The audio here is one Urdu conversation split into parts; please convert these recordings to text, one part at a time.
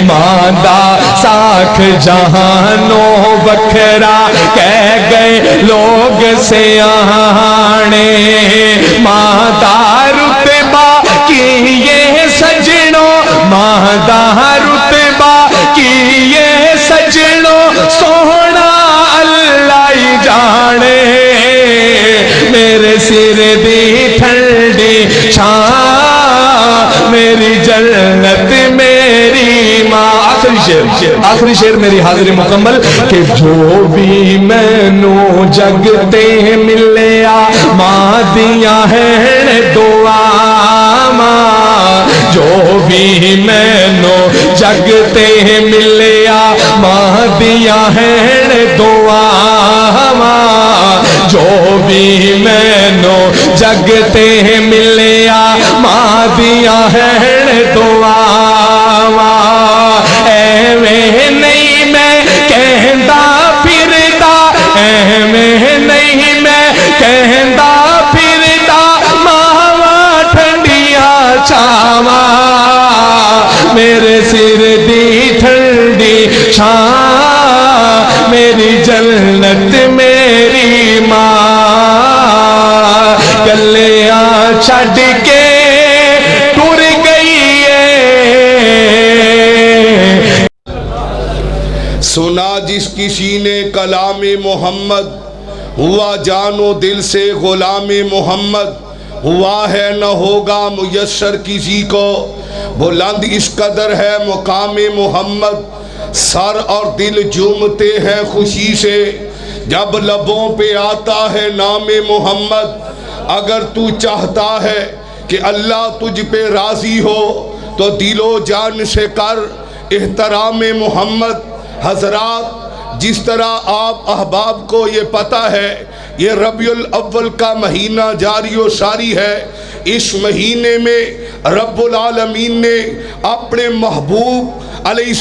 ماندہ ساکھ جہانوں بکھرا کہہ گئے لوگ سیانے ماندہ رتبہ کیے سجنوں ماندہ رتبہ کیے سجنوں سونا اللہ ہی جانے میرے سر دی ٹھنڈی چھاں میری جنت میری ماں آخری شعر میری حاضری مکمل کہ جو بھی میں نو جگتے ملیا ماں دیا ہے دعا ماں جو بھی میں نو جگتے ملیا ماں دیا ہے دعا ماں جو بھی میں نو جگتے ملیا ماں دیا ہے دعا ایویں نہیں میں کہندا پھردا ایویں نہیں میں کہندا پھردا ماواں ٹھنڈیاں چھاواں میرے سر دی ٹھنڈی چھاں میری جنت میری ماں گلیاں چھڈ کے ٹر گئی سنا جس کسی نے کلام محمد ہوا جان و دل سے غلام محمد ہوا ہے نہ ہوگا میسر کسی کو بلند اس قدر ہے مقام محمد سر اور دل جھومتے ہیں خوشی سے جب لبوں پہ آتا ہے نام محمد اگر تو چاہتا ہے کہ اللہ تجھ پہ راضی ہو تو دل و جان سے کر احترام محمد حضرات جس طرح آپ احباب کو یہ پتہ ہے یہ ربیع الاول کا مہینہ جاری و ساری ہے اس مہینے میں رب العالمین نے اپنے محبوب علیہ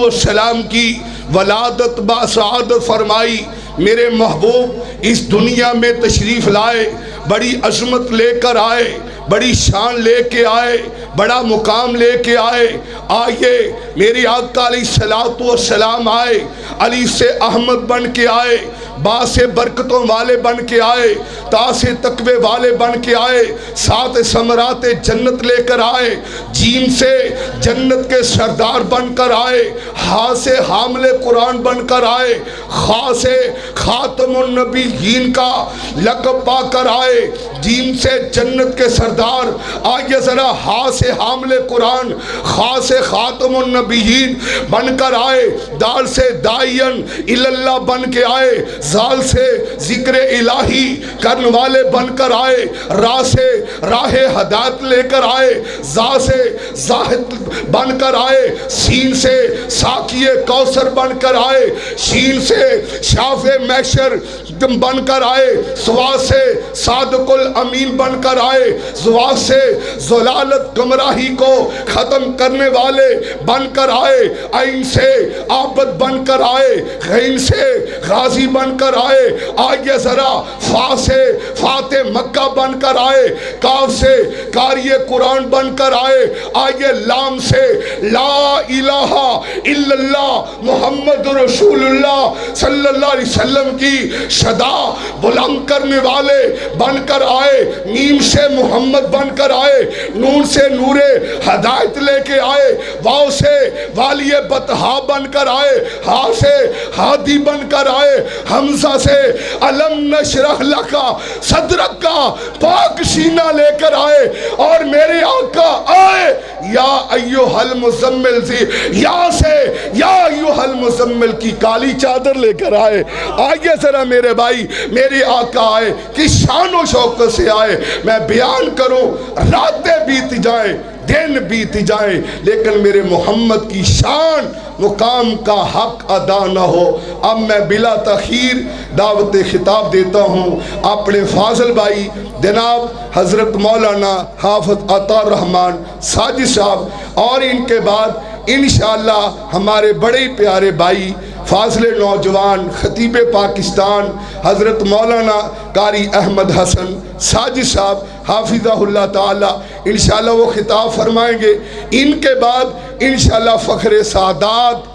السلام کی ولادت باسعادت فرمائی میرے محبوب اس دنیا میں تشریف لائے بڑی عظمت لے کر آئے بڑی شان لے کے آئے بڑا مقام لے کے آئے آئیے میری آقا علیہ السلام آئے علی سے احمد بن کے آئے با سے برکتوں والے بن کے آئے تا سے تقوی والے بن کے آئے سات ثمرات جنت لے کر آئے جیم سے جنت کے سردار بن کر آئے ہاں سے حامل قرآن بن کر آئے خاں سے خاتم النبیین کا لقب پا کر آئے جیم سے جنت کے سردار آئیے ذرا ہاں سے حامل قرآن خاں سے خاتم النبیین بن کر آئے دال سے دائین اللہ بن کے آئے زال سے ذکر الہی کرن والے بن کر آئے راہ سے راہ ہدایت لے کر آئے زا سے زاہد بن کر آئے سین سے ساقی کوثر بن کر آئے شین سے شاف محشر بن کر آئے سوا سے صادق الامین بن کر آئے زوا سے ضلالت گمراہی کو ختم کرنے والے بن کر آئے عین سے عابد بن کر آئے غین سے غازی بن کر آئے آئیے ذرا فا سے فاتح مکہ بن کر آئے کاف سے قاری قرآن بن کر آئے آئیے لام سے لا الہ الا اللہ محمد رسول اللہ صلی اللہ علیہ وسلم کی صدا بلند کرنے والے بن کر آئے نیم سے محمد بن کر آئے نون سے نور ہدایت لے کے آئے واو سے والی بطحا بن کر آئے ہا سے ہادی بن کر آئے حمزہ سے علم نشرح لکا صدرک کا پاک سینہ لے کر آئے اور میرے آقا آئے یا ایوہ المزمل سے یا سے یا ایوہ المزمل کی کالی چادر لے کر آئے آئیے ذرا میرے بھائی میرے آقا آئے کس شان و شوکت سے آئے میں بیان کروں راتیں بیت جائیں دن بیت جائیں لیکن میرے محمد کی شان مقام کا حق ادا نہ ہو اب میں بلا تاخیر دعوت خطاب دیتا ہوں اپنے فاضل بھائی جناب حضرت مولانا حافظ عطا الرحمن ساجد صاحب اور ان کے بعد انشاءاللہ ہمارے بڑے پیارے بھائی فاضل نوجوان خطیب پاکستان حضرت مولانا قاری احمد حسن ساجد صاحب حافظہ اللہ تعالی انشاءاللہ وہ خطاب فرمائیں گے۔ ان کے بعد انشاءاللہ فخر سعادات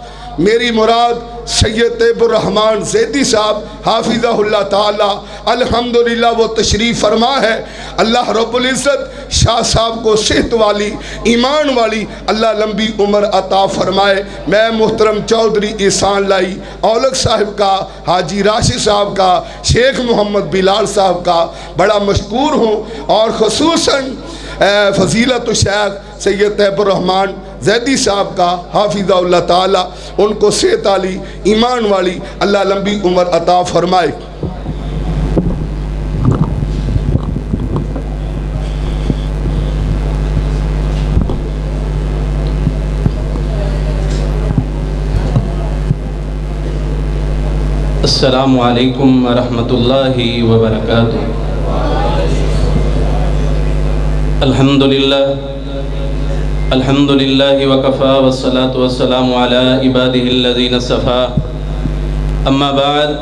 میری مراد سید طیب الرحمن زیدی صاحب حافظہ اللہ تعالی الحمدللہ وہ تشریف فرما ہے۔ اللہ رب العزت شاہ صاحب کو صحت والی ایمان والی اللہ لمبی عمر عطا فرمائے۔ میں محترم چودھری احسان لائی اولک صاحب کا، حاجی راشد صاحب کا، شیخ محمد بلال صاحب کا بڑا مشکور ہوں، اور خصوصاً فضیلت الشیخ سید طیب الرحمن زیدی صاحب کا حافظہ اللہ تعالی ان کو صحت والی ایمان والی اللہ لمبی عمر عطا فرمائے۔ السلام علیکم ورحمۃ اللہ وبرکاتہ۔ الحمد للہ وکفا والصلاة والسلام علی عبادہ الذین اصطفیٰ، اما بعد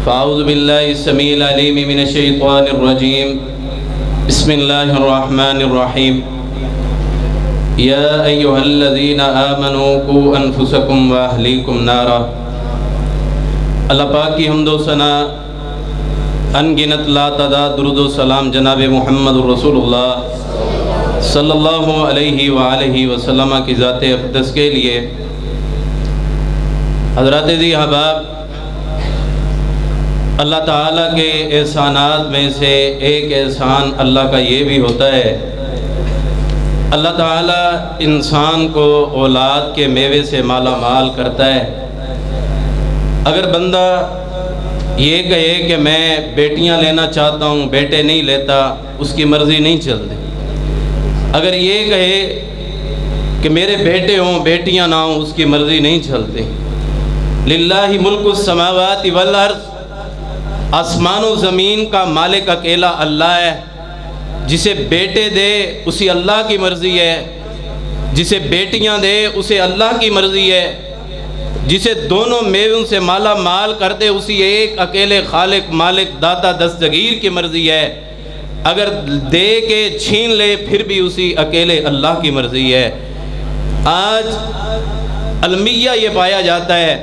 فاعوذ باللہ السمیع العلیم من الشیطان الرجیم، بسم اللہ الرحمن الرحیم۔ یا ایہا الذین آمنوا قوا انفسکم واہلیکم نارا۔ اللہ پاک کی حمد و ثنا، انگنت لا تعداد درود و سلام جناب محمد رسول اللہ صلی اللہ علیہ وآلہ وسلم کی ذات اقدس کے لیے۔ حضرات ذی احباب، اللہ تعالیٰ کے احسانات میں سے ایک احسان اللہ کا یہ بھی ہوتا ہے، اللہ تعالیٰ انسان کو اولاد کے میوے سے مالا مال کرتا ہے۔ اگر بندہ یہ کہے کہ میں بیٹیاں لینا چاہتا ہوں، بیٹے نہیں لیتا، اس کی مرضی نہیں چلتی۔ اگر یہ کہے کہ میرے بیٹے ہوں بیٹیاں نہ ہوں، اس کی مرضی نہیں چلتی۔ للہ ملک السماوات والارض، آسمان و زمین کا مالک اکیلا اللہ ہے۔ جسے بیٹے دے اسی اللہ کی مرضی ہے، جسے بیٹیاں دے اسے اللہ کی مرضی ہے، جسے دونوں میووں سے مالا مال کر دے اسی ایک اکیلے خالق مالک داتا دستگیر کی مرضی ہے۔ اگر دے کے چھین لے پھر بھی اسی اکیلے اللہ کی مرضی ہے۔ آج المیہ یہ پایا جاتا ہے،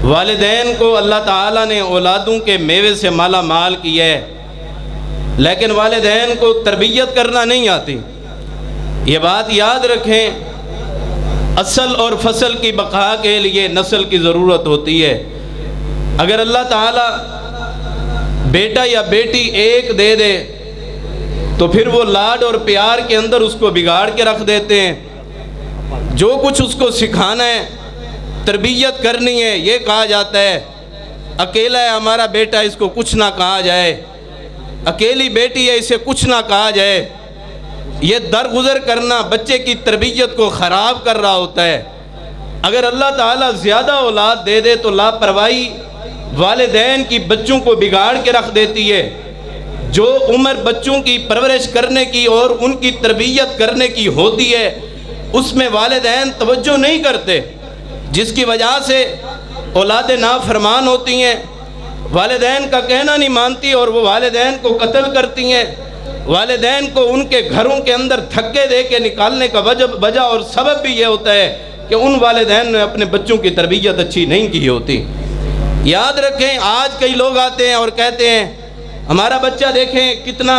والدین کو اللہ تعالیٰ نے اولادوں کے میوے سے مالا مال کیا ہے، لیکن والدین کو تربیت کرنا نہیں آتی۔ یہ بات یاد رکھیں، اصل اور فصل کی بقا کے لیے نسل کی ضرورت ہوتی ہے۔ اگر اللہ تعالیٰ بیٹا یا بیٹی ایک دے دے تو پھر وہ لاڈ اور پیار کے اندر اس کو بگاڑ کے رکھ دیتے ہیں۔ جو کچھ اس کو سکھانا ہے، تربیت کرنی ہے، یہ کہا جاتا ہے اکیلا ہے ہمارا بیٹا، اس کو کچھ نہ کہا جائے، اکیلی بیٹی ہے اسے کچھ نہ کہا جائے۔ یہ درگزر کرنا بچے کی تربیت کو خراب کر رہا ہوتا ہے۔ اگر اللہ تعالیٰ زیادہ اولاد دے دے تو لاپرواہی والدین کی بچوں کو بگاڑ کے رکھ دیتی ہے۔ جو عمر بچوں کی پرورش کرنے کی اور ان کی تربیت کرنے کی ہوتی ہے، اس میں والدین توجہ نہیں کرتے، جس کی وجہ سے اولاد نافرمان ہوتی ہیں، والدین کا کہنا نہیں مانتی اور وہ والدین کو قتل کرتی ہیں۔ والدین کو ان کے گھروں کے اندر دھکے دے کے نکالنے کا وجہ اور سبب بھی یہ ہوتا ہے کہ ان والدین نے اپنے بچوں کی تربیت اچھی نہیں کی ہوتی۔ یاد رکھیں، آج کئی لوگ آتے ہیں اور کہتے ہیں ہمارا بچہ دیکھیں کتنا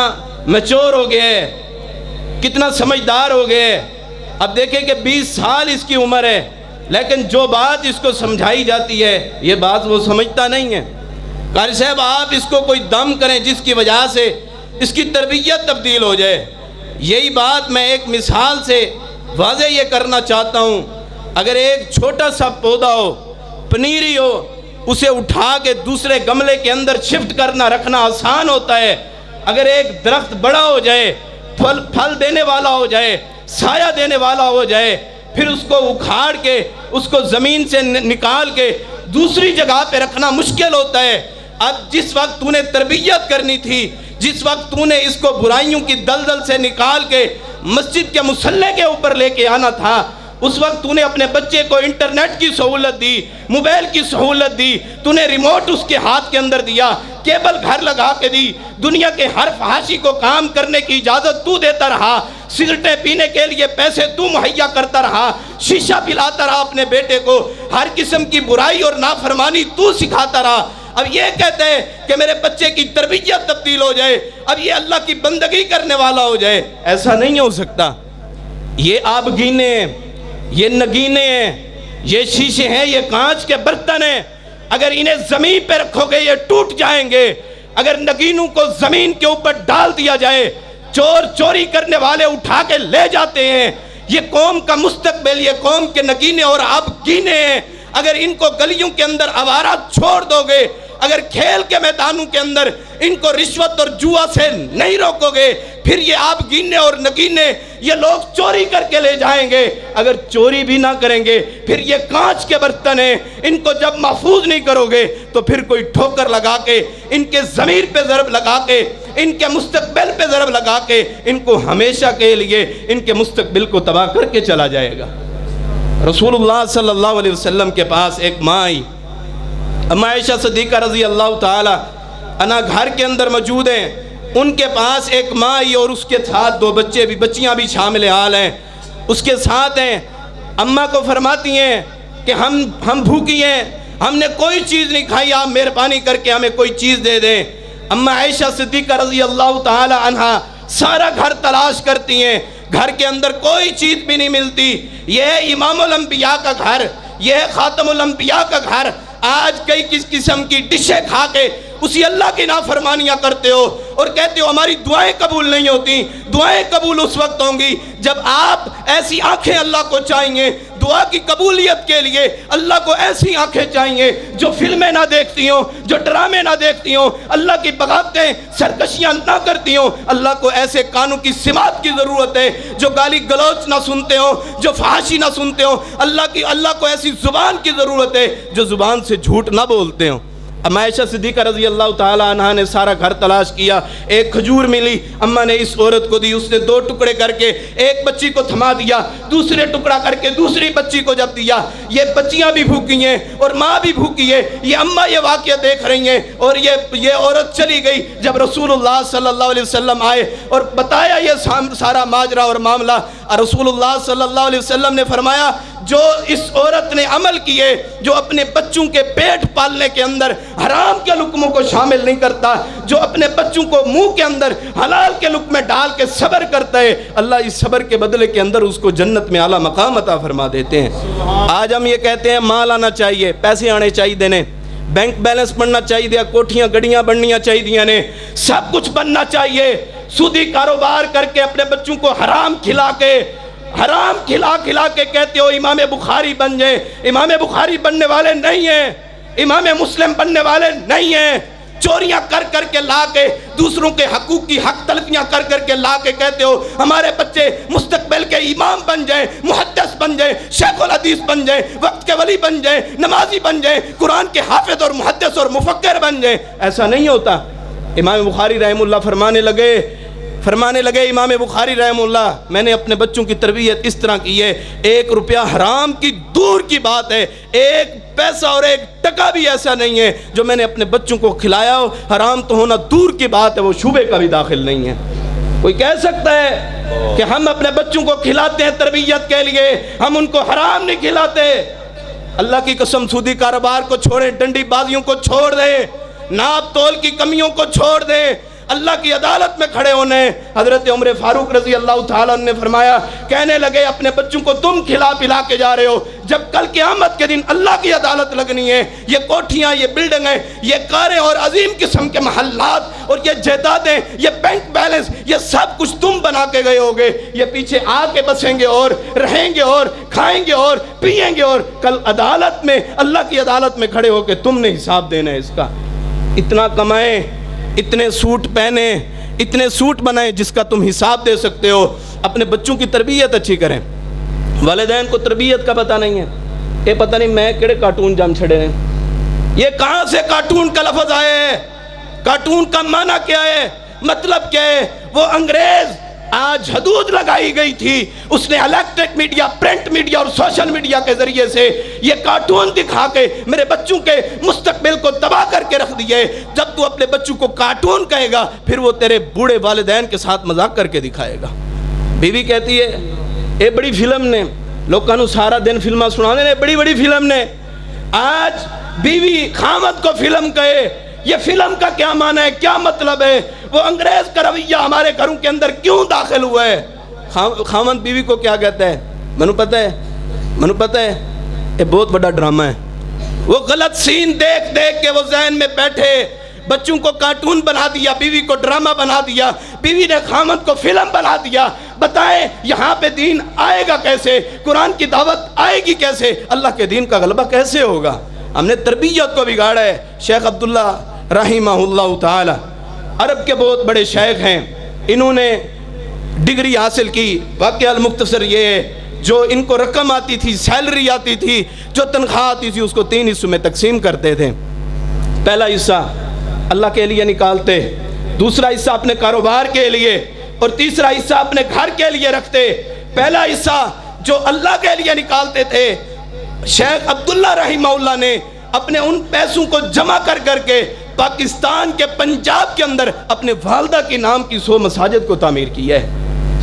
میچور ہو گیا ہے، کتنا سمجھدار ہو گیا ہے۔ اب دیکھیں کہ 20 سال اس کی عمر ہے، لیکن جو بات اس کو سمجھائی جاتی ہے یہ بات وہ سمجھتا نہیں ہے۔ قاری صاحب آپ اس کو کوئی دم کریں جس کی وجہ سے اس کی تربیت تبدیل ہو جائے۔ یہی بات میں ایک مثال سے واضح یہ کرنا چاہتا ہوں۔ اگر ایک چھوٹا سا پودا ہو، پنیری ہو، اسے اٹھا کے دوسرے گملے کے اندر شفٹ کرنا رکھنا آسان ہوتا ہے۔ اگر ایک درخت بڑا ہو جائے، پھل دینے والا ہو جائے، سایہ دینے والا ہو جائے، پھر اس کو اکھاڑ کے اس کو زمین سے نکال کے دوسری جگہ پہ رکھنا مشکل ہوتا ہے۔ اب جس وقت تو نے تربیت کرنی تھی، جس وقت تو نے اس کو برائیوں کی دلدل سے نکال کے مسجد کے مصلی کے اوپر لے کے آنا تھا، اس وقت تو نے اپنے بچے کو انٹرنیٹ کی سہولت دی، موبائل کی سہولت دی، تو نے ریموٹ اس کے ہاتھ کے اندر دیا، کیبل گھر لگا کے دی، دنیا کے ہر فحاشی کو کام کرنے کی اجازت تو دیتا رہا، سگریٹیں پینے کے لیے پیسے تو مہیا کرتا رہا، شیشہ پلاتا رہا اپنے بیٹے کو، ہر قسم کی برائی اور نافرمانی تو سکھاتا رہا۔ اب یہ کہتے ہیں کہ میرے بچے کی تربیت تبدیل ہو جائے، اب یہ اللہ کی بندگی کرنے والا ہو جائے، ایسا نہیں ہو سکتا۔ یہ آبگینے ہیں، یہ نگینے ہیں، یہ شیشے ہیں، یہ کانچ کے برتن ہیں، اگر انہیں زمین پہ رکھو گے یہ ٹوٹ جائیں گے۔ اگر نگینوں کو زمین کے اوپر ڈال دیا جائے، چور چوری کرنے والے اٹھا کے لے جاتے ہیں۔ یہ قوم کا مستقبل، یہ قوم کے نگینے اور آبگینے ہیں، اگر ان کو گلیوں کے اندر آوارہ چھوڑ دو گے، اگر کھیل کے میدانوں کے اندر ان کو رشوت اور جوا سے نہیں روکو گے، پھر یہ آبگینے اور نگینے یہ لوگ چوری کر کے لے جائیں گے۔ اگر چوری بھی نہ کریں گے، پھر یہ کانچ کے برتن ہیں، ان کو جب محفوظ نہیں کرو گے تو پھر کوئی ٹھوکر لگا کے، ان کے ضمیر پہ ضرب لگا کے، ان کے مستقبل پہ ضرب لگا کے، ان کو ہمیشہ کے لیے ان کے مستقبل کو تباہ کر کے چلا جائے گا۔ رسول اللہ صلی اللہ علیہ وسلم کے پاس ایک ماں آئی، اما عائشہ صدیقہ رضی اللہ تعالی عنہا گھر کے اندر موجود ہیں، ان کے پاس ایک ماں آئی اور اس کے ساتھ دو بچے بھی، بچیاں بھی شامل حال ہیں، اس کے ساتھ ہیں۔ اماں کو فرماتی ہیں کہ ہم بھوکی ہیں، ہم نے کوئی چیز نہیں کھائی، آپ مہربانی کر کے ہمیں کوئی چیز دے دیں۔ اما عائشہ صدیقہ رضی اللہ تعالی عنہا سارا گھر تلاش کرتی ہیں، گھر کے اندر کوئی چیز بھی نہیں ملتی۔ یہ ہے امام الانبیاء کا گھر، یہ ہے خاتم الانبیاء کا گھر، آج کئی کس قسم کی ڈشیں کھا کے اسی اللہ کی نافرمانیاں کرتے ہو اور کہتے ہو ہماری دعائیں قبول نہیں ہوتی۔ دعائیں قبول اس وقت ہوں گی جب آپ ایسی آنکھیں اللہ کو چاہیں گے، دعا کی قبولیت کے لیے اللہ کو ایسی آنکھیں چاہیے جو فلمیں نہ دیکھتی ہوں، جو ڈرامے نہ دیکھتی ہوں، اللہ کی بغاوتیں سرکشیاں نہ کرتی ہوں۔ اللہ کو ایسے کانوں کی سماعت کی ضرورت ہے جو گالی گلوچ نہ سنتے ہوں، جو فحاشی نہ سنتے ہوں۔ اللہ کو ایسی زبان کی ضرورت ہے جو زبان سے جھوٹ نہ بولتے ہوں۔ اما عائشہ صدیقہ رضی اللہ تعالی عنہا نے سارا گھر تلاش کیا، ایک کھجور ملی، اماں نے اس عورت کو دی، اس نے دو ٹکڑے کر کے ایک بچی کو تھما دیا، دوسرے ٹکڑا کر کے دوسری بچی کو جب دیا۔ یہ بچیاں بھی بھوکی ہیں اور ماں بھی بھوکی ہے، یہ اماں یہ واقعہ دیکھ رہی ہیں اور یہ عورت چلی گئی۔ جب رسول اللہ صلی اللہ علیہ وسلم آئے اور بتایا یہ سارا ماجرا اور معاملہ، رسول اللہ صلی اللہ علیہ وسلم نے فرمایا جو اس عورت نے عمل کیے، جو اپنے بچوں کے پیٹ پالنے کے اندر حرام کے لقموں کو شامل نہیں کرتا، جو اپنے بچوں کو منہ کے اندر حلال کے لقمے ڈال کے صبر کرتا ہے، اللہ اس صبر کے بدلے کے اندر اس کو جنت میں اعلیٰ مقام عطا فرما دیتے ہیں۔ آج ہم یہ کہتے ہیں مال آنا چاہیے، پیسے آنے چاہیے دینے، بینک بیلنس بننا چاہیے دیا، کوٹھیاں گڑیاں بننیاں چاہیے دیا نے، سب کچھ بننا چاہیے۔ سودی کاروبار کر کے اپنے بچوں کو حرام کھلا کے کہتے ہو امام بخاری بن جائیں۔ امام بخاری بننے والے نہیں ہیں، امام مسلم بننے والے نہیں ہیں۔ چوریاں کر کر کے لا کے، دوسروں کے حقوق کی حق تلفیاں کر کر کے لا کے کہتے ہو ہمارے بچے مستقبل کے امام بن جائیں، محدث بن جائیں، شیخ الحدیث بن جائیں، وقت کے ولی بن جائیں، نمازی بن جائیں، قرآن کے حافظ اور محدث اور مفکر بن جائیں۔ ایسا نہیں ہوتا۔ امام بخاری رحمہ اللہ فرمانے لگے امام بخاری رحمہ اللہ میں نے اپنے بچوں کی تربیت اس طرح کی ہے، 1 روپیہ حرام کی دور کی بات ہے، 1 پیسہ اور 1 ٹکا بھی ایسا نہیں ہے جو میں نے اپنے بچوں کو کھلایا ہو، حرام تو ہونا دور کی بات ہے، وہ شعبے کا بھی داخل نہیں ہے۔ کوئی کہہ سکتا ہے کہ ہم اپنے بچوں کو کھلاتے ہیں تربیت کے لیے، ہم ان کو حرام نہیں کھلاتے؟ اللہ کی قسم سودی کاروبار کو چھوڑیں، ڈنڈی بازیوں کو چھوڑ دیں، ناپ تول کی کمیوں کو چھوڑ دیں، اللہ کی عدالت میں کھڑے ہونے۔ حضرت عمر فاروق رضی اللہ تعالیٰ نے فرمایا، کہنے لگے اپنے بچوں کو تم کھلا پلا کے جا رہے ہو، جب کل قیامت کے دن اللہ کی عدالت لگنی ہے، یہ کوٹھیاں، یہ بلڈنگیں، یہ کاریں اور عظیم قسم کے محلات اور یہ جائیدادیں، یہ بینک بیلنس، یہ سب کچھ تم بنا کے گئے ہوگے، یہ پیچھے آ کے بسیں گے اور رہیں گے اور کھائیں گے اور پئیں گے، اور کل عدالت میں، اللہ کی عدالت میں کھڑے ہو کے تم نے حساب دینا ہے اس کا۔ اتنا کمائیں، اتنے سوٹ پہنے، اتنے سوٹ بنائیں جس کا تم حساب دے سکتے ہو۔ اپنے بچوں کی تربیت اچھی کریں۔ والدین کو تربیت کا پتہ نہیں ہے، یہ پتہ نہیں میں کیڑے کارٹون جام چھڑے ہیں، یہ کہاں سے کارٹون کا لفظ آئے ہے، کارٹون کا معنی کیا ہے، مطلب کیا ہے؟ وہ انگریز آج حدود لگائی گئی تھی، اس نے الیکٹرک میڈیا، پرنٹ میڈیا اور سوشل میڈیا کے ذریعے سے یہ کارٹون دکھا کے میرے بچوں کے مستقبل کو تباہ کر کے رکھ دیے۔ جب تو اپنے بچوں کو کارٹون کہے گا، پھر وہ تیرے بوڑھے والدین کے ساتھ مذاق کر کے دکھائے گا۔ بیوی کہتی ہے اے بڑی فلم نے، لوگوں کو سارا دن فلمیں سنانے نے، بڑی بڑی فلم نے۔ آج بیوی خامد کو فلم کہے، یہ فلم کا کیا معنی ہے، کیا مطلب ہے؟ وہ انگریز کا رویہ ہمارے گھروں کے اندر کیوں داخل ہوا ہے؟ خامد بیوی کو کیا کہتا ہے؟ منو پتہ ہے یہ بہت بڑا ڈرامہ ہے۔ وہ غلط سین دیکھ دیکھ کے وہ ذہن میں بیٹھے، بچوں کو کارٹون بنا دیا، بیوی کو ڈرامہ بنا دیا، بیوی نے خامد کو فلم بنا دیا۔ بتائیں یہاں پہ دین آئے گا کیسے؟ قرآن کی دعوت آئے گی کیسے؟ اللہ کے دین کا غلبہ کیسے ہوگا؟ ہم نے تربیت کو بگاڑا ہے۔ شیخ عبداللہ رحمہ اللہ تعالی عرب کے بہت بڑے شیخ ہیں، انہوں نے ڈگری حاصل کی۔ واقعہ المختصر یہ ہے، جو ان کو رقم آتی تھی، سیلری آتی تھی، جو تنخواہ آتی تھی، اس کو 3 حصوں میں تقسیم کرتے تھے۔ پہلا حصہ اللہ کے لیے نکالتے، دوسرا حصہ اپنے کاروبار کے لیے، اور تیسرا حصہ اپنے گھر کے لیے رکھتے۔ پہلا حصہ جو اللہ کے لیے نکالتے تھے، شیخ عبداللہ رحمہ اللہ نے اپنے ان پیسوں کو جمع کر کر کے پاکستان کے پنجاب کے اندر اپنے والدہ کے نام کی 100 مساجد کو تعمیر کی ہے۔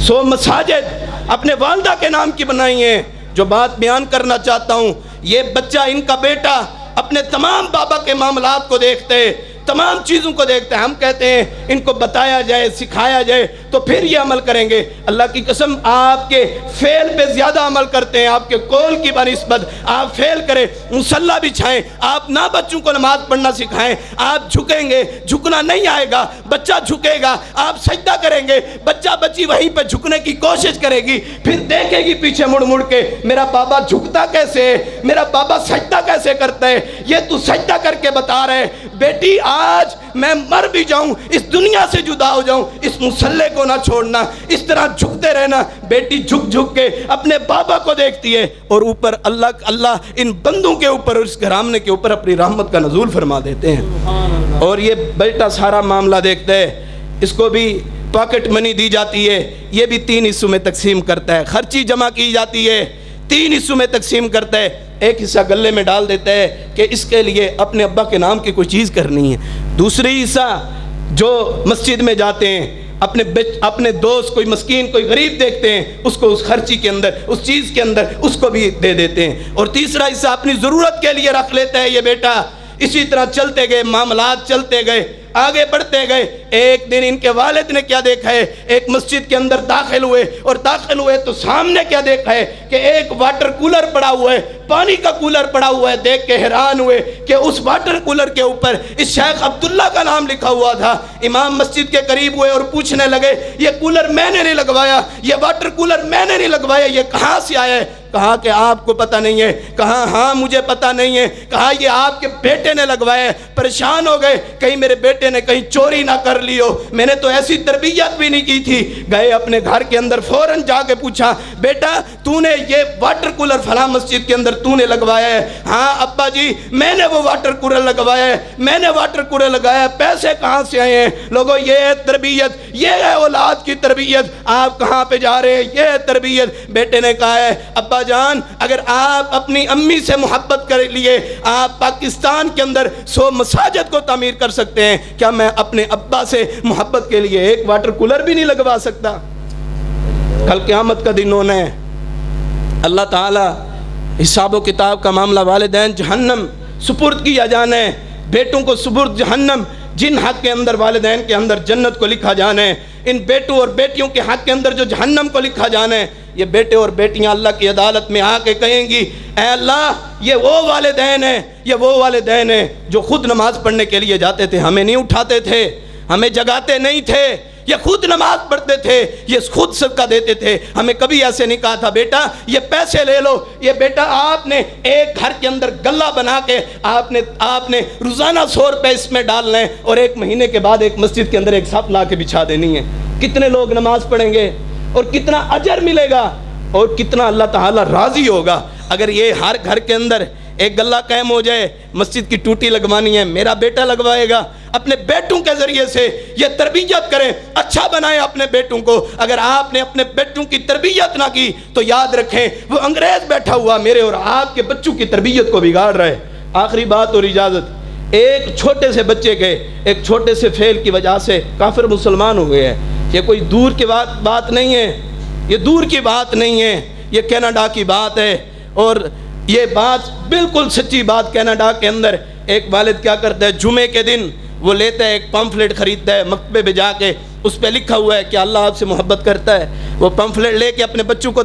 100 مساجد اپنے والدہ کے نام کی بنائی ہیں۔ جو بات بیان کرنا چاہتا ہوں، یہ بچہ، ان کا بیٹا اپنے تمام بابا کے معاملات کو دیکھتے، تمام چیزوں کو دیکھتے ہیں۔ ہم کہتے ہیں ان کو بتایا جائے، سکھایا جائے تو پھر یہ عمل کریں گے۔ اللہ کی قسم آپ کے فعل پہ زیادہ عمل کرتے ہیں، آپ کے قول کی بنسبت آپ فعل کریں، مصلی بچھائیں، آپ نہ بچوں کو نماز پڑھنا سکھائیں۔ آپ جھکیں گے، جھکنا نہیں آئے گا، بچہ جھکے گا، آپ سجدہ کریں گے، بچہ بچی وہیں پہ جھکنے کی کوشش کرے گی، پھر دیکھے گی پیچھے مڑ مڑ کے میرا بابا جھکتا کیسے ہے، میرا بابا سجدہ کیسے کرتا ہے، یہ تو سجدہ کر کے بتا رہے۔ بیٹی آج میں مر بھی جاؤں، اس دنیا سے جدا ہو جاؤں، اس مصلی کو نہ چھوڑنا، اس طرح جھکتے رہنا۔ بیٹی جھک جھک کے اپنے بابا کو دیکھتی ہے، اور اوپر اللہ ان بندوں کے اوپر اور اس گھرانے کے اوپر اپنی رحمت کا نزول فرما دیتے ہیں۔ اور یہ بیٹا سارا معاملہ دیکھتا ہے، اس کو بھی پاکٹ منی دی جاتی ہے، یہ بھی 3 حصوں میں تقسیم کرتا ہے، خرچی جمع کی جاتی ہے، 3 حصوں میں تقسیم کرتا ہے۔ ایک حصہ گلے میں ڈال دیتا ہے کہ اس کے لیے اپنے ابا کے نام کی کوئی چیز کرنی ہے، دوسری حصہ جو مسجد میں جاتے ہیں، اپنے دوست کوئی مسکین کوئی غریب دیکھتے ہیں، اس کو اس خرچی کے اندر، اس چیز کے اندر اس کو بھی دے دیتے ہیں، اور تیسرا حصہ اپنی ضرورت کے لیے رکھ لیتا ہے یہ بیٹا۔ اسی طرح چلتے گئے، معاملات چلتے گئے، آگے بڑھتے گئے۔ ایک دن ان کے والد نے کیا دیکھا ہے، ایک مسجد کے اندر داخل ہوئے تو سامنے کیا دیکھا ہے کہ ایک واٹر کولر پڑا ہوا ہے، پانی کا کولر پڑا ہوا ہے۔ دیکھ کے حیران ہوئے کہ اس واٹر کولر کے اوپر اس شیخ عبداللہ کا نام لکھا ہوا تھا۔ امام مسجد کے قریب ہوئے اور پوچھنے لگے، یہ کولر میں نے نہیں لگوایا، یہ واٹر کولر میں نے نہیں لگوایا، یہ کہاں سے آیا ہے؟ کہا کہ آپ کو پتہ نہیں ہے؟ کہا ہاں مجھے پتہ نہیں ہے۔ کہا یہ آپ کے بیٹے نے لگوایا ہے۔ پریشان ہو گئے، کہیں میرے بیٹے نے کہیں چوری نہ کر لی ہو، میں نے تو ایسی تربیت بھی نہیں کی تھی۔ گئے اپنے گھر کے اندر، فوراً جا کے پوچھا، بیٹا تو نے یہ واٹر کولر فلاں مسجد کے اندر تو نے لگوایا ہے؟ ہاں ابا جی میں نے وہ واٹر کولر لگوایا ہے، میں نے واٹر کولر لگایا ہے۔ پیسے کہاں سے آئے ہیں؟ لوگوں یہ ہے تربیت، یہ ہے اولاد کی تربیت۔ آپ کہاں پہ جا رہے ہیں؟ یہ ہے تربیت۔ بیٹے نے کہا ہے ابا جان اگر آپ اپنی امی سے محبت کر لیے، آپ پاکستان کے اندر 100 مساجد کو تعمیر کر سکتے ہیں، کیا میں اپنے ابا سے محبت کے لیے ایک واٹر کولر بھی نہیں لگوا سکتا؟ کل قیامت کا دن ہونا ہے، اللہ تعالی حساب و کتاب کا معاملہ، والدین جہنم سپرد کیا جانا ہے، بیٹوں کو سپرد جہنم، جن حق کے اندر والدین کے اندر جنت کو لکھا جانا ہے، ان بیٹوں اور بیٹیوں کے حق کے اندر جو جہنم کو لکھا جانا ہے، یہ بیٹے اور بیٹیاں اللہ کی عدالت میں آ کے کہیں گی اے اللہ یہ وہ والدین ہیں جو خود نماز پڑھنے کے لیے جاتے تھے، ہمیں نہیں اٹھاتے تھے، ہمیں جگاتے نہیں تھے، یہ خود نماز پڑھتے تھے، یہ خود صدقہ دیتے تھے، ہمیں کبھی ایسے نہیں کہا تھا بیٹا یہ پیسے لے لو۔ یہ بیٹا آپ نے ایک گھر کے اندر گلہ بنا کے آپ نے روزانہ 100 روپے اس میں ڈالنا ہے، اور 1 مہینے کے بعد ایک مسجد کے اندر ایک صف لا کے بچھا دینی ہے۔ کتنے لوگ نماز پڑھیں گے اور کتنا اجر ملے گا اور کتنا اللہ تعالیٰ راضی ہوگا اگر یہ ہر گھر کے اندر ایک گلہ قائم ہو جائے, مسجد کی ٹوٹی لگوانی ہے, میرا بیٹا لگوائے گا. اپنے بیٹوں کے ذریعے سے یہ تربیت کریں, اچھا بنائیں اپنے بیٹوں کو. اگر آپ نے اپنے بیٹوں کی تربیت نہ کی تو یاد رکھیں وہ انگریز بیٹھا ہوا میرے اور آپ کے بچوں کی تربیت کو بگاڑ رہا ہے. آخری بات اور اجازت, ایک چھوٹے سے بچے کے ایک چھوٹے سے فعل کی وجہ سے کافر مسلمان ہو گئے ہیں. یہ کوئی دور کی بات نہیں ہے, یہ دور کی بات نہیں ہے, یہ کینیڈا کی بات ہے. اور یہ بات بالکل سچی بات, کینیڈا کے اندر ایک والد کیا کرتا ہے, جمعے کے دن وہ لیتا ہے ایک پمفلٹ خریدتا ہے, مکتبے پہ جا کے اس پہ لکھا ہوا ہے کہ اللہ آپ سے محبت کرتا ہے. وہ پمفلٹ لے کے اپنے بچوں کو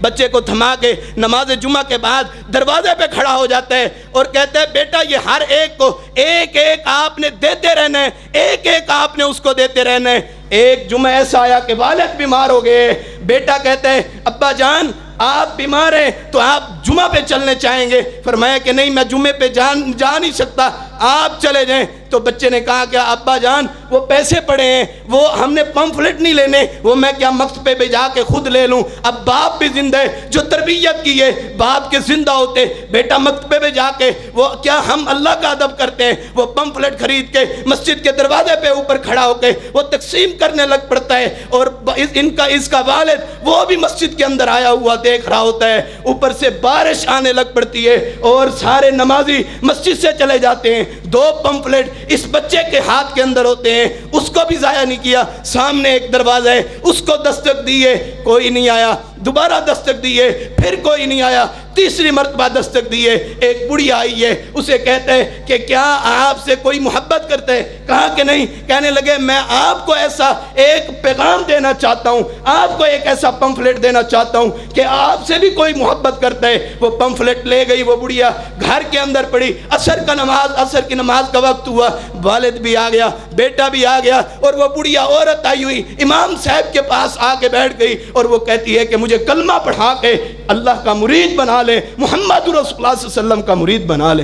بچے کو تھما کے نماز جمعہ کے بعد دروازے پہ کھڑا ہو جاتا ہے اور کہتا ہے بیٹا یہ ہر ایک کو ایک ایک آپ نے دیتے رہنا ہے, ایک ایک آپ نے اس کو دیتے رہنا ہے. ایک جمعہ ایسا آیا کہ والد بیمار ہو گئے. بیٹا کہتا ہے ابا جان آپ بیمار ہیں تو آپ جمعہ پہ چلنے چاہیں گے. فرمایا کہ نہیں میں جمعے پہ جا نہیں سکتا, آپ چلے جائیں. تو بچے نے کہا کہ ابا جان وہ پیسے پڑے ہیں, وہ ہم نے پمفلٹ نہیں لینے, وہ میں کیا مکتبے پہ جا کے خود لے لوں. اب باپ بھی زندہ ہے, جو تربیت کی ہے باپ کے زندہ ہوتے, بیٹا مکتبے پہ جا کے وہ کیا ہم اللہ کا ادب کرتے ہیں, وہ پمفلٹ خرید کے مسجد کے دروازے پہ اوپر کھڑا ہو کے وہ تقسیم کرنے لگ پڑتا ہے. اور اس کا والد وہ بھی مسجد کے اندر آیا ہوا دیکھ رہا ہوتا ہے. اوپر سے بارش آنے لگ پڑتی ہے اور سارے نمازی مسجد سے چلے جاتے ہیں. 2 پمفلٹ اس بچے کے ہاتھ کے اندر ہوتے ہیں, اس کو بھی ضائع نہیں کیا. سامنے ایک دروازہ ہے, اس کو دستک دی ہے, کوئی نہیں آیا. دوبارہ دستک دی ہے, پھر کوئی نہیں آیا. تیسری مرتبہ دستک دی ہے, ایک بڑھیا آئی ہے, اسے کہتے ہیں کہ کیا آپ سے کوئی محبت کرتے ہیں؟ کہا کہ نہیں. کہنے لگے میں آپ کو ایسا ایک پیغام دینا چاہتا ہوں, آپ کو ایک ایسا پمفلٹ دینا چاہتا ہوں کہ آپ سے بھی کوئی محبت کرتا ہے. وہ پمفلٹ لے گئی وہ بڑھیا, گھر کے اندر پڑی. عصر کی نماز کا وقت ہوا, والد بھی آ گیا, بیٹا بھی آ گیا, اور وہ بڑھیا عورت آئی ہوئی امام صاحب کے پاس آ کے بیٹھ گئی اور وہ کہتی ہے کہ مجھے کلمہ پڑھا کے اللہ کا مرید بنا لے, محمد رسول اللہ صلی اللہ علیہ وسلم کا مرید بنا لے.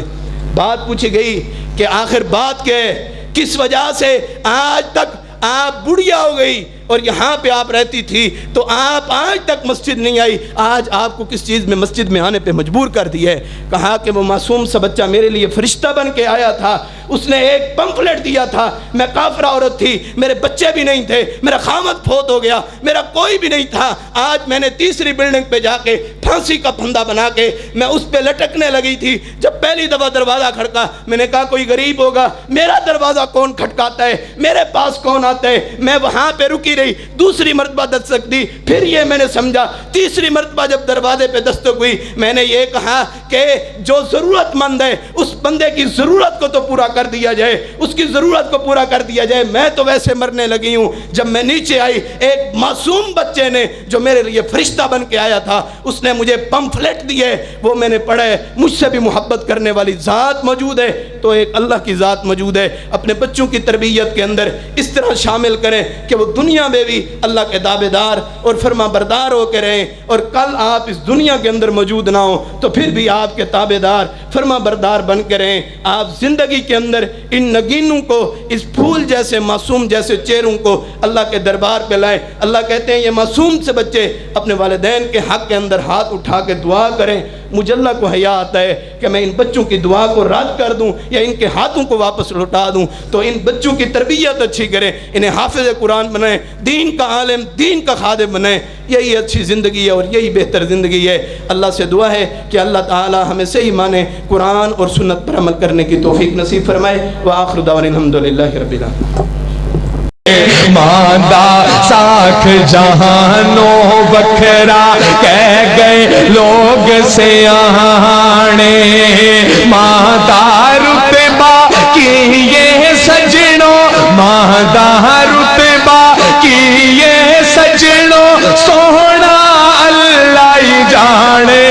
بات پوچھی گئی کہ آخر بات کیا ہے, کس وجہ سے آج تک آپ بڑھیا ہو گئی اور یہاں پہ آپ رہتی تھی تو آپ آج تک مسجد نہیں آئی, آج آپ کو کس چیز میں مسجد میں آنے پہ مجبور کر دیا ہے؟ کہا کہ وہ معصوم سا بچہ میرے لیے فرشتہ بن کے آیا تھا, اس نے ایک پمفلٹ دیا تھا. میں کافرہ عورت تھی, میرے بچے بھی نہیں تھے, میرا خامد فوت ہو گیا, میرا کوئی بھی نہیں تھا. آج میں نے تیسری بلڈنگ پہ جا کے پھانسی کا پھندا بنا کے میں اس پہ لٹکنے لگی تھی. جب پہلی دفعہ دروازہ کھڑکا, میں نے کہا کوئی غریب ہوگا, میرا دروازہ کون کھٹکاتا ہے, میرے پاس کون آتا ہے. میں وہاں پہ رکی رہی, دوسری مرتبہ دستک دی, پھر یہ میں نے سمجھا. تیسری مرتبہ جب دروازے پہ دستک ہوئی, میں نے یہ کہا کہ جو ضرورت مند ہے اس بندے کی ضرورت کو تو پورا کر دیا جائے, اس کی ضرورت کو پورا کر دیا جائے. میں تو ویسے مرنے لگی ہوں. جب میں نیچے آئی, ایک معصوم بچے نے جو میرے لیے فرشتہ بن کے آیا تھا, اس نے مجھے پمفلٹ دیے, وہ میں نے پڑھے. مجھ سے بھی محبت کرنے والی ذات موجود ہے تو ایک اللہ کی ذات موجود ہے. اپنے بچوں کی تربیت کے اندر اس طرح شامل کریں کہ وہ دنیا میں بھی اللہ کے تابعدار اور فرما بردار ہو کے رہیں, اور کل آپ اس دنیا کے اندر موجود نہ ہوں تو پھر بھی آپ کے تابعدار فرما بردار بن کے رہیں. آپ زندگی کے اندر ان نگینوں کو, اس پھول جیسے معصوم جیسے چہروں کو اللہ کے دربار پہ لائیں. اللہ کہتے ہیں یہ معصوم سے بچے اپنے والدین کے حق کے اندر ہاتھ اٹھا کے دعا کریں. مجھے اللہ کو حیا آتا ہے کہ میں ان بچوں کی دعا کو رد کر دوں یا ان کے ہاتھوں کو واپس لوٹا دوں. تو ان بچوں کی تربیت اچھی کریں, انہیں حافظ قرآن بنائیں, دین کا عالم, دین کا خادم بنائیں. یہی اچھی زندگی ہے اور یہی بہتر زندگی ہے. اللہ سے دعا ہے کہ اللہ تعالی ہمیں صحیح معنی قرآن اور سنت پر عمل کرنے کی توفیق نصیب فرمائے. وآخر دعوانا الحمدللہ رب العالمین. ماندہ ساکھ جہانوں بکھرا کہہ گئے لوگ سیانے, ماندہ رتبہ کیے سجنوں, ماندہ رتبہ کیے سجنوں, سونا اللہ ہی جانے.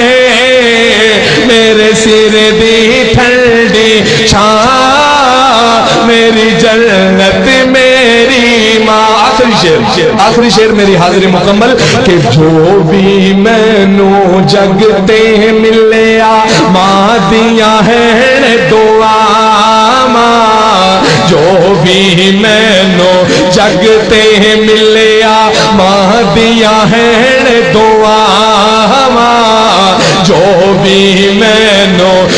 میرے سر دی ٹھنڈی چھاں, میری جنت میری ماں. آخری شعر میری حاضری مکمل کہ جو بھی مینوں جگتے ملیا ماں دیا ہے دعا, ماں جو بھی مینوں جگتے ملیا ماں دیا ہے دعا, ماں جو بھی مینوں